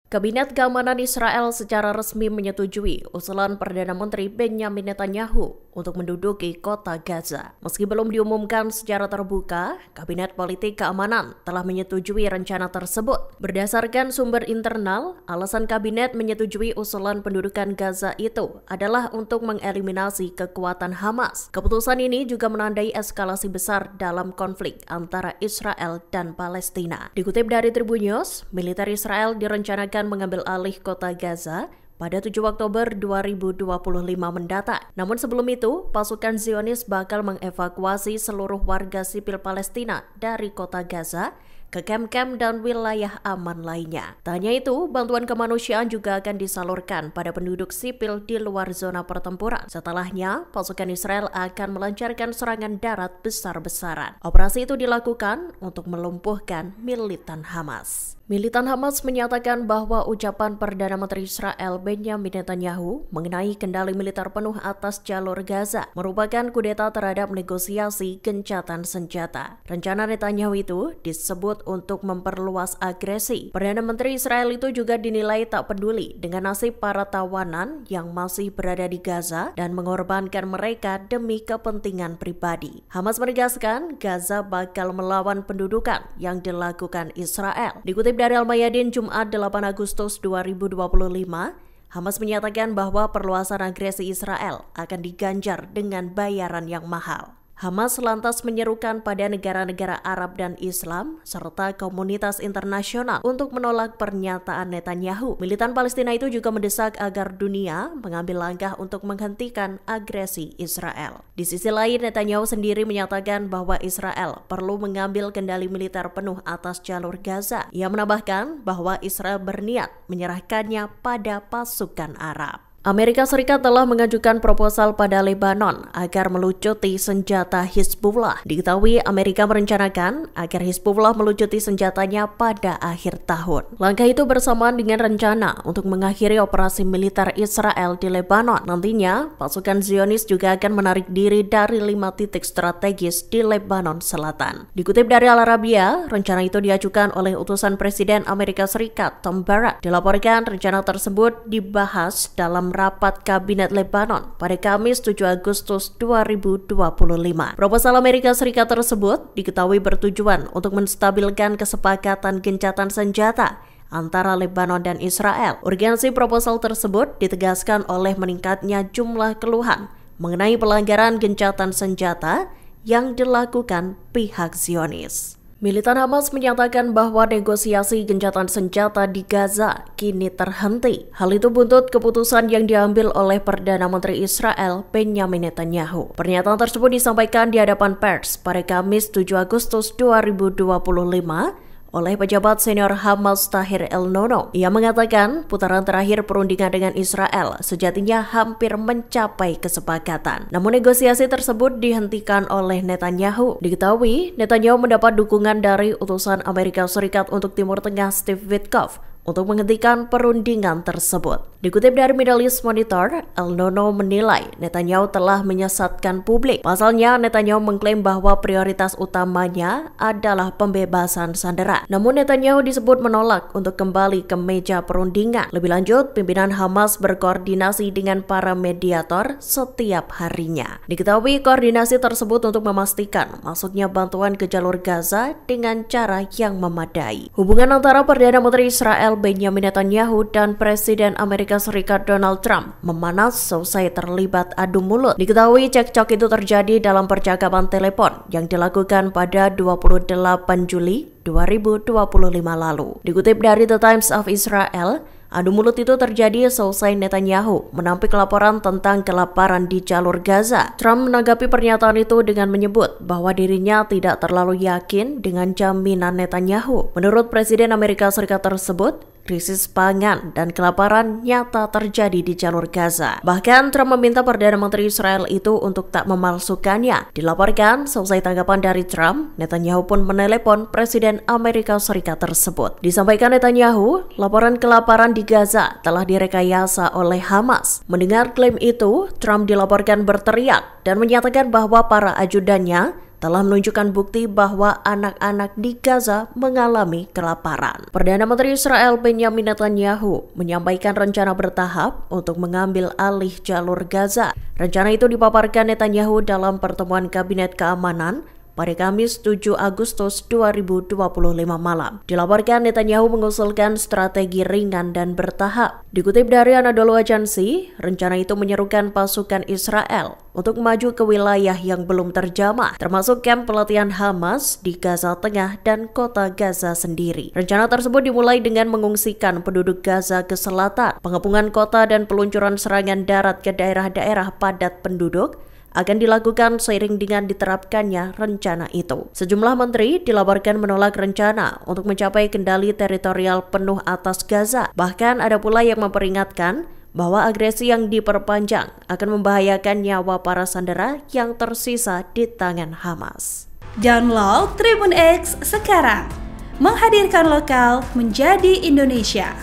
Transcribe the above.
Kabinet Keamanan Israel secara resmi menyetujui usulan Perdana Menteri Benjamin Netanyahu untuk menduduki kota Gaza. Meski belum diumumkan secara terbuka, Kabinet Politik Keamanan telah menyetujui rencana tersebut. Berdasarkan sumber internal, alasan Kabinet menyetujui usulan pendudukan Gaza itu adalah untuk mengeliminasi kekuatan Hamas. Keputusan ini juga menandai eskalasi besar dalam konflik antara Israel dan Palestina. Dikutip dari Tribun News, militer Israel direncanakan mengambil alih kota Gaza pada 7 Oktober 2025 mendatang. Namun sebelum itu, pasukan Zionis bakal mengevakuasi seluruh warga sipil Palestina dari kota Gaza ke kamp-kamp dan wilayah aman lainnya. Tak hanya itu, bantuan kemanusiaan juga akan disalurkan pada penduduk sipil di luar zona pertempuran. Setelahnya, pasukan Israel akan melancarkan serangan darat besar-besaran. Operasi itu dilakukan untuk melumpuhkan militan Hamas. Militan Hamas menyatakan bahwa ucapan Perdana Menteri Israel Benjamin Netanyahu mengenai kendali militer penuh atas jalur Gaza merupakan kudeta terhadap negosiasi gencatan senjata. Rencana Netanyahu itu disebut untuk memperluas agresi. Perdana Menteri Israel itu juga dinilai tak peduli dengan nasib para tawanan yang masih berada di Gaza dan mengorbankan mereka demi kepentingan pribadi. Hamas menegaskan Gaza bakal melawan pendudukan yang dilakukan Israel. Dikutip dari Al-Mayadin Jumat 8 Agustus 2025, Hamas menyatakan bahwa perluasan agresi Israel akan diganjar dengan bayaran yang mahal. Hamas lantas menyerukan pada negara-negara Arab dan Islam serta komunitas internasional untuk menolak pernyataan Netanyahu. Militan Palestina itu juga mendesak agar dunia mengambil langkah untuk menghentikan agresi Israel. Di sisi lain, Netanyahu sendiri menyatakan bahwa Israel perlu mengambil kendali militer penuh atas jalur Gaza. Ia menambahkan bahwa Israel berniat menyerahkannya pada pasukan Arab. Amerika Serikat telah mengajukan proposal pada Lebanon agar melucuti senjata Hizbullah. Diketahui Amerika merencanakan agar Hizbullah melucuti senjatanya pada akhir tahun. Langkah itu bersamaan dengan rencana untuk mengakhiri operasi militer Israel di Lebanon. Nantinya, pasukan Zionis juga akan menarik diri dari 5 titik strategis di Lebanon Selatan. Dikutip dari Al Arabiya, rencana itu diajukan oleh utusan Presiden Amerika Serikat Tom Barrack. Dilaporkan rencana tersebut dibahas dalam rapat Kabinet Lebanon pada Kamis 7 Agustus 2025. Proposal Amerika Serikat tersebut diketahui bertujuan untuk menstabilkan kesepakatan gencatan senjata antara Lebanon dan Israel. Urgensi proposal tersebut ditegaskan oleh meningkatnya jumlah keluhan mengenai pelanggaran gencatan senjata yang dilakukan pihak Zionis. Militan Hamas menyatakan bahwa negosiasi gencatan senjata di Gaza kini terhenti. Hal itu buntut keputusan yang diambil oleh Perdana Menteri Israel Benjamin Netanyahu. Pernyataan tersebut disampaikan di hadapan pers pada Kamis 7 Agustus 2025 oleh pejabat senior Hamas Tahir El-Nono. Ia mengatakan putaran terakhir perundingan dengan Israel sejatinya hampir mencapai kesepakatan. Namun negosiasi tersebut dihentikan oleh Netanyahu. Diketahui, Netanyahu mendapat dukungan dari utusan Amerika Serikat untuk Timur Tengah Steve Witkoff untuk menghentikan perundingan tersebut. Dikutip dari Middle East Monitor, El-Nono menilai Netanyahu telah menyesatkan publik. Pasalnya, Netanyahu mengklaim bahwa prioritas utamanya adalah pembebasan sandera. Namun Netanyahu disebut menolak untuk kembali ke meja perundingan. Lebih lanjut, pimpinan Hamas berkoordinasi dengan para mediator setiap harinya. Diketahui koordinasi tersebut untuk memastikan masuknya bantuan ke jalur Gaza dengan cara yang memadai. Hubungan antara Perdana Menteri Israel Benjamin Netanyahu dan Presiden Amerika Serikat Donald Trump memanas selesai terlibat adu mulut. Diketahui cekcok itu terjadi dalam percakapan telepon yang dilakukan pada 28 Juli 2025 lalu. Dikutip dari The Times of Israel, adu mulut itu terjadi selesai Netanyahu menampik laporan tentang kelaparan di jalur Gaza. Trump menanggapi pernyataan itu dengan menyebut bahwa dirinya tidak terlalu yakin dengan jaminan Netanyahu. Menurut Presiden Amerika Serikat tersebut, krisis pangan dan kelaparan nyata terjadi di jalur Gaza. Bahkan Trump meminta Perdana Menteri Israel itu untuk tak memalsukannya. Dilaporkan, selesai tanggapan dari Trump, Netanyahu pun menelepon Presiden Amerika Serikat tersebut. Disampaikan Netanyahu, laporan kelaparan di Gaza telah direkayasa oleh Hamas. Mendengar klaim itu, Trump dilaporkan berteriak dan menyatakan bahwa para ajudannya telah menunjukkan bukti bahwa anak-anak di Gaza mengalami kelaparan. Perdana Menteri Israel Benjamin Netanyahu menyampaikan rencana bertahap untuk mengambil alih jalur Gaza. Rencana itu dipaparkan Netanyahu dalam pertemuan Kabinet Keamanan pada Kamis 7 Agustus 2025 malam. Dilaporkan Netanyahu mengusulkan strategi ringan dan bertahap. Dikutip dari Anadolu Agency, rencana itu menyerukan pasukan Israel untuk maju ke wilayah yang belum terjamah, termasuk kamp pelatihan Hamas di Gaza Tengah dan kota Gaza sendiri. Rencana tersebut dimulai dengan mengungsikan penduduk Gaza ke selatan, pengepungan kota dan peluncuran serangan darat ke daerah-daerah padat penduduk akan dilakukan seiring dengan diterapkannya rencana itu. Sejumlah menteri dilaporkan menolak rencana untuk mencapai kendali teritorial penuh atas Gaza. Bahkan ada pula yang memperingatkan bahwa agresi yang diperpanjang akan membahayakan nyawa para sandera yang tersisa di tangan Hamas. Download Tribun X sekarang, menghadirkan lokal menjadi Indonesia.